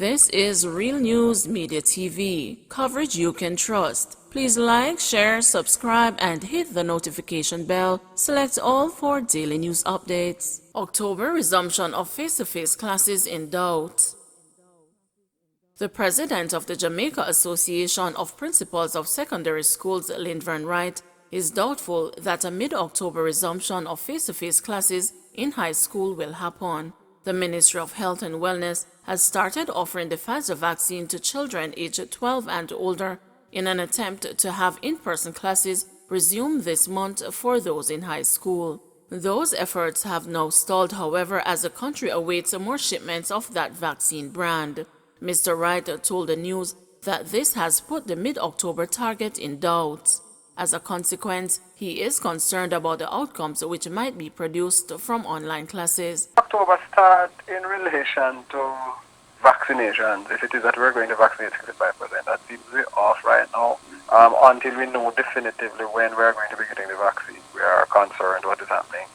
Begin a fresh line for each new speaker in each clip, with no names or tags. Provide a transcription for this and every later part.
This is Real News Media TV, coverage you can trust. Please like, share, subscribe, and hit the notification bell. Select all for daily news updates. October resumption of face-to-face classes in doubt. The president of the Jamaica Association of Principals of Secondary Schools, Lindvern Wright, is doubtful that a mid-October resumption of face-to-face classes in high school will happen. The Ministry of Health and Wellness has started offering the Pfizer vaccine to children aged 12 and older in an attempt to have in-person classes resume this month for those in high school. Those efforts have now stalled, however, as the country awaits more shipments of that vaccine brand. Mr. Wright told the news that this has put the mid-October target in doubt. As a consequence, he is concerned about the outcomes which might be produced from online classes.
October start in relation to vaccinations. If it is that we're going to vaccinate 65%, that seems to be off right now. Until we know definitively when we're going to be getting the vaccine, we are concerned what is happening.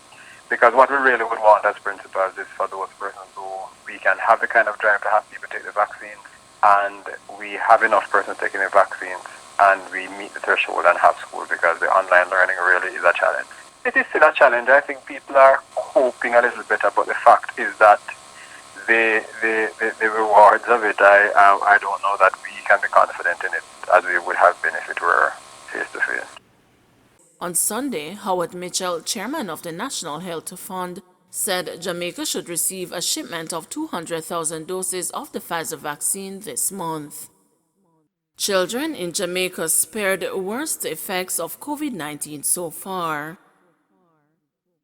Because what we really would want as principals is for those persons who we can have the kind of drive to have people take the vaccine, and we have enough persons taking the vaccines, and we meet the threshold and have school, because the online learning really is a challenge. It is still a challenge. I think people are coping a little better, but the fact is that the rewards of it, I don't know that we can be confident in it as we would have been if it were face-to-face.
On Sunday, Howard Mitchell, chairman of the National Health Fund, said Jamaica should receive a shipment of 200,000 doses of the Pfizer vaccine this month. Children in Jamaica spared worst effects of COVID-19 so far.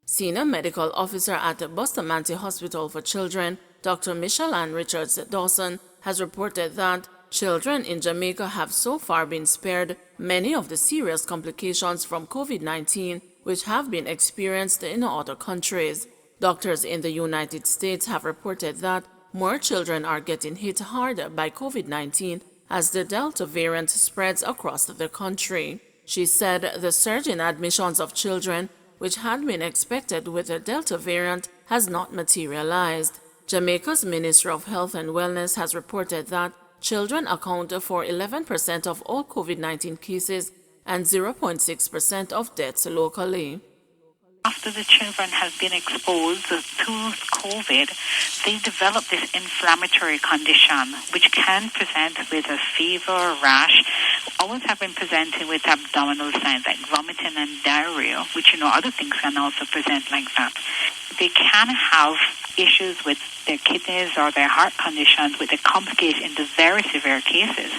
Senior Medical Officer at Bustamante Hospital for Children, Dr. Michelle Ann Richards Dawson, has reported that children in Jamaica have so far been spared many of the serious complications from COVID-19 which have been experienced in other countries. Doctors in the United States have reported that more children are getting hit hard by COVID-19 as the Delta variant spreads across the country. She said the surge in admissions of children, which had been expected with the Delta variant, has not materialized. Jamaica's Ministry of Health and Wellness has reported that children account for 11% of all COVID-19 cases and 0.6% of deaths locally.
After the children have been exposed to COVID, they develop this inflammatory condition which can present with a fever, rash. Others have been presenting with abdominal signs like vomiting and diarrhea, which other things can also present like that. They can have issues with their kidneys or their heart conditions, which they complicate into very severe cases.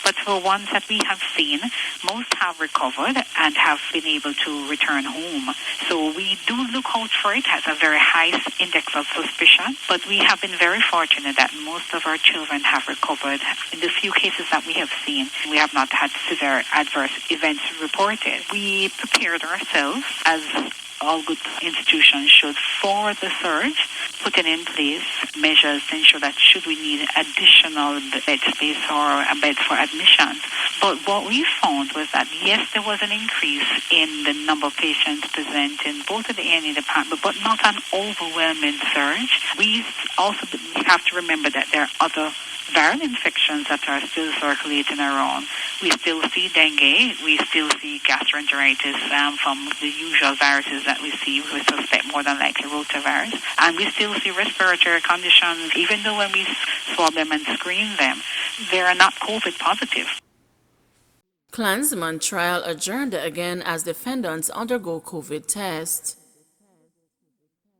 But for ones that we have seen, most have recovered and have been able to return home. So we do look out for it as a very high index of suspicion, but we have been very fortunate that most of our children have recovered. In the few cases that we have seen, we have not had severe adverse events reported. We prepared ourselves, as all good institutions should, for the surge, putting in place measures to ensure that should we need additional bed space or a bed for admissions. But what we found was that, yes, there was an increase in the number of patients presenting both at the A&E department, but not an overwhelming surge. We also have to remember that there are other viral infections that are still circulating around. We still see dengue, we still see gastroenteritis from the usual viruses that we see. We suspect more than likely rotavirus. And we still see respiratory conditions, even though when we swab them and screen them, they are not COVID positive.
Klansman trial adjourned again as defendants undergo COVID tests.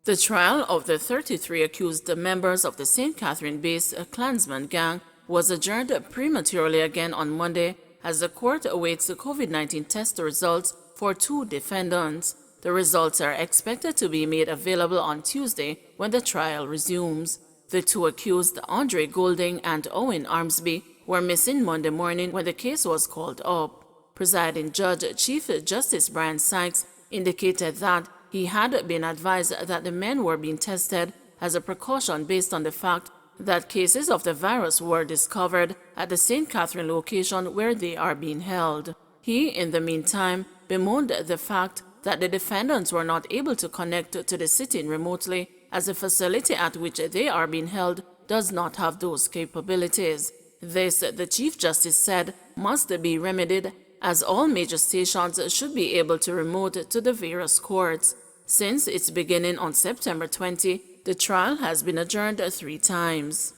The trial of the 33 accused members of the St. Catherine-based Klansman gang was adjourned prematurely again on Monday as the court awaits the COVID-19 test results for 2 defendants. The results are expected to be made available on Tuesday when the trial resumes. The 2 accused, Andre Golding and Owen Armsby, were missing Monday morning when the case was called up. Presiding Judge Chief Justice Brian Sykes indicated that he had been advised that the men were being tested as a precaution based on the fact that cases of the virus were discovered at the St. Catherine location where they are being held. He, in the meantime, bemoaned the fact that the defendants were not able to connect to the sitting remotely as the facility at which they are being held does not have those capabilities. This, the Chief Justice said, must be remedied, as all major stations should be able to remote to the various courts. Since its beginning on September 20, the trial has been adjourned 3 times.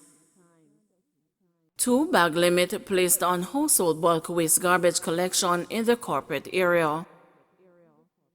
2-bag limit placed on household bulk waste garbage collection in the corporate area.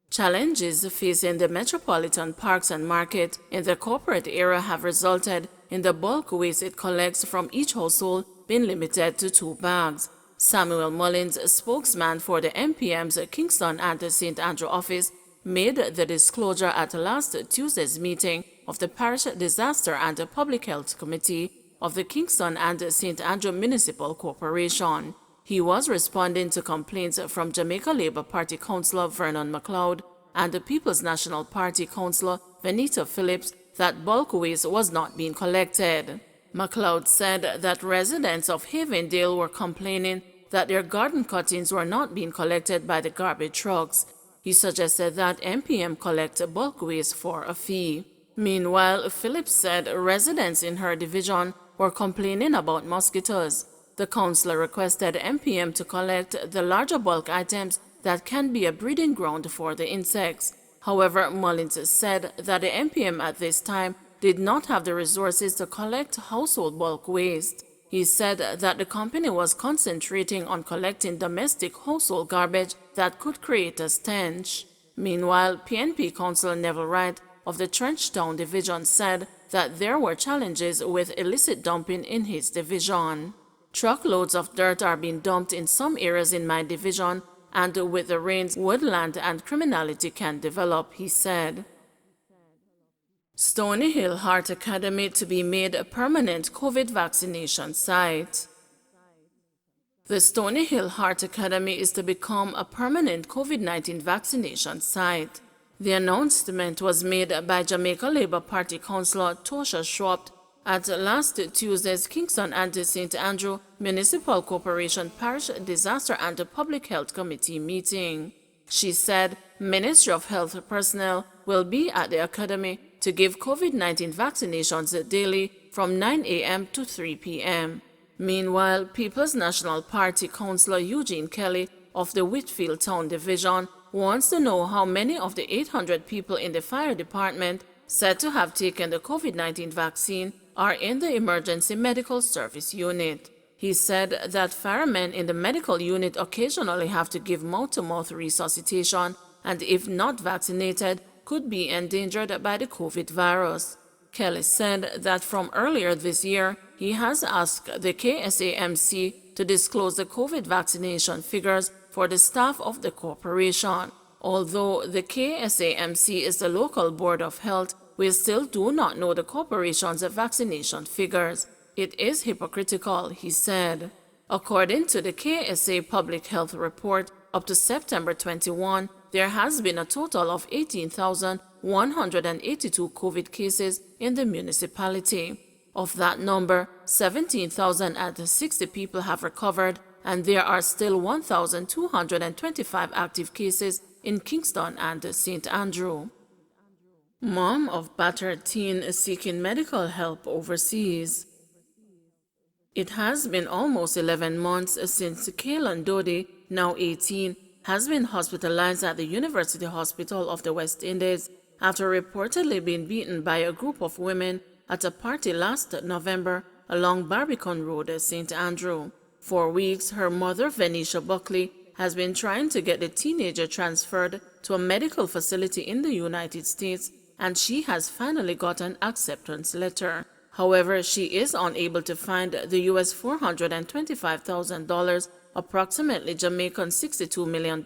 Challenges facing the metropolitan parks and market in the corporate area have resulted in the bulk waste it collects from each household being limited to 2 bags. Samuel Mullins, spokesman for the MPM's Kingston and St. Andrew office, made the disclosure at last Tuesday's meeting of the Parish Disaster and Public Health Committee of the Kingston and St. Andrew Municipal Corporation. He was responding to complaints from Jamaica Labour Party Councillor Vernon MacLeod and the People's National Party Councillor Venita Phillips that bulk waste was not being collected. MacLeod said that residents of Havendale were complaining that their garden cuttings were not being collected by the garbage trucks. He suggested that MPM collect bulk waste for a fee. Meanwhile, Phillips said residents in her division were complaining about mosquitoes. The councillor requested MPM to collect the larger bulk items that can be a breeding ground for the insects. However, Mullins said that the MPM at this time did not have the resources to collect household bulk waste. He said that the company was concentrating on collecting domestic household garbage that could create a stench. Meanwhile, PNP Councillor Neville Wright of the Trenchtown Division said that there were challenges with illicit dumping in his division. Truckloads of dirt are being dumped in some areas in my division, and with the rains, woodland and criminality can develop, he said. Stony Hill Heart Academy to be made a permanent COVID vaccination site. The Stony Hill Heart Academy is to become a permanent COVID-19 vaccination site. The announcement was made by Jamaica Labour Party Councillor Tosha Schwabt at last Tuesday's Kingston and St. Andrew Municipal Corporation Parish Disaster and Public Health Committee meeting. She said Ministry of Health personnel will be at the academy to give COVID-19 vaccinations daily from 9 a.m. to 3 p.m. Meanwhile, People's National Party Councillor Eugene Kelly of the Whitfield Town Division wants to know how many of the 800 people in the fire department said to have taken the COVID-19 vaccine are in the Emergency Medical Service Unit. He said that firemen in the medical unit occasionally have to give mouth-to-mouth resuscitation and if not vaccinated, could be endangered by the COVID virus. Kelly said that from earlier this year, he has asked the KSAMC to disclose the COVID vaccination figures for the staff of the corporation. Although the KSAMC is the local board of health, we still do not know the corporation's vaccination figures. It is hypocritical, he said. According to the KSA Public Health Report, up to September 21, there has been a total of 18,182 COVID cases in the municipality. Of that number, 17,060 people have recovered, and there are still 1,225 active cases in Kingston and St. Andrew. Mom of battered teen is seeking medical help overseas. It has been almost 11 months since Kaylon Dodi, now 18, has been hospitalized at the University Hospital of the West Indies after reportedly being beaten by a group of women at a party last November along Barbican Road, St. Andrew. For weeks, her mother, Venetia Buckley, has been trying to get the teenager transferred to a medical facility in the United States, and she has finally got an acceptance letter. However, she is unable to find the US $425,000, approximately Jamaican $62 million,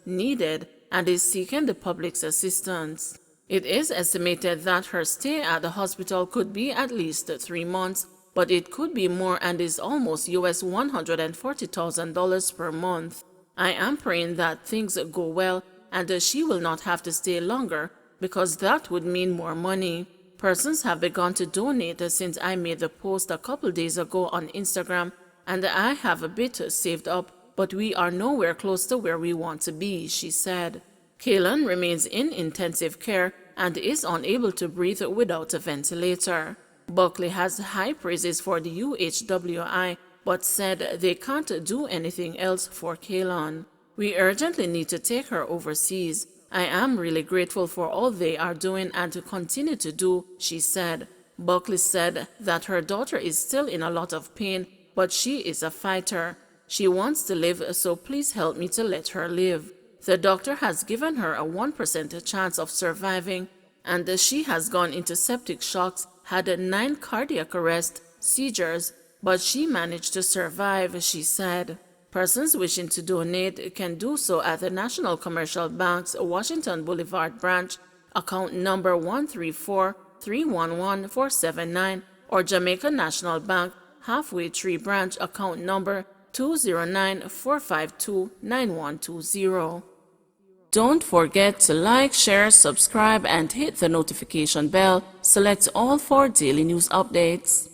needed and is seeking the public's assistance. It is estimated that her stay at the hospital could be at least 3 months, but it could be more and is almost US $140,000 per month. I am praying that things go well and she will not have to stay longer, because that would mean more money. Persons have begun to donate since I made the post a couple days ago on Instagram, and I have a bit saved up, but we are nowhere close to where we want to be, she said. Kaylon remains in intensive care and is unable to breathe without a ventilator. Buckley has high praises for the UHWI, but said they can't do anything else for Kaylon. We urgently need to take her overseas. I am really grateful for all they are doing and to continue to do, she said. Buckley said that her daughter is still in a lot of pain, but she is a fighter. She wants to live, so please help me to let her live. The doctor has given her a 1% chance of surviving, and she has gone into septic shocks, had 9 cardiac arrests, seizures, but she managed to survive, she said. Persons wishing to donate can do so at the National Commercial Bank's Washington Boulevard branch, account number 134311479, or Jamaica National Bank, Halfway Tree branch, account number 209-452-9120. Don't forget to like, share, subscribe, and hit the notification bell. Select all for daily news updates.